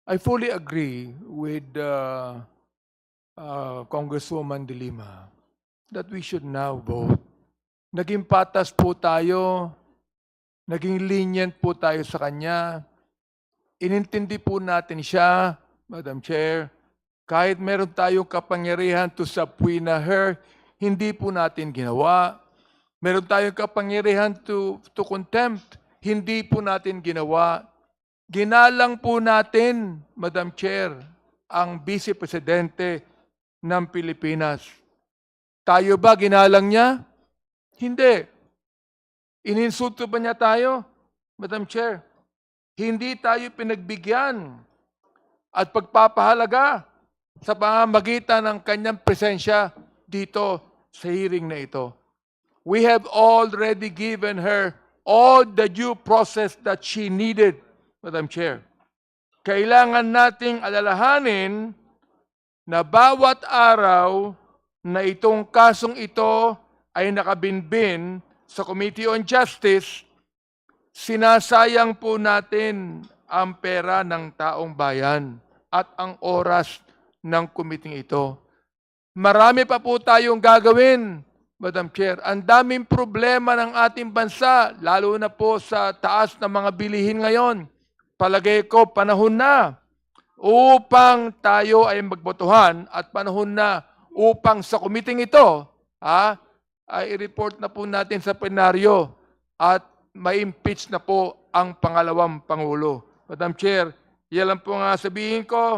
I fully agree with Congresswoman De Lima that we should now vote. Naging patas po tayo, naging lenient po tayo sa kanya. Inintindi po natin siya, Madam Chair. Kahit meron tayong kapangyarihan to subpoena her, hindi po natin ginawa. Meron tayong kapangyarihan to contempt, hindi po natin ginawa. Ginalang po natin, Madam Chair, ang Vice Presidente ng Pilipinas. Tayo ba ginalang niya? Hindi. Ininsulto ba niya tayo, Madam Chair? Hindi tayo pinagbigyan at pagpapahalaga sa pamamagitan ng kanyang presensya dito sa hearing na ito. We have already given her all the due process that she needed, Madam Chair. Kailangan nating alalahanin na bawat araw na itong kasong ito ay nakabinbin sa Committee on Justice, sinasayang po natin ang pera ng taong bayan at ang oras ng committee ito. Marami pa po tayong gagawin, Madam Chair. Ang daming problema ng ating bansa, lalo na po sa taas ng mga bilihin ngayon. Palagay ko, panahon na upang tayo ay magbotohan at panahon na upang sa committee ito, ay i-report na po natin sa plenaryo at ma-impeach na po ang pangalawang Pangulo. Madam Chair, yan lang po nga sabihin ko.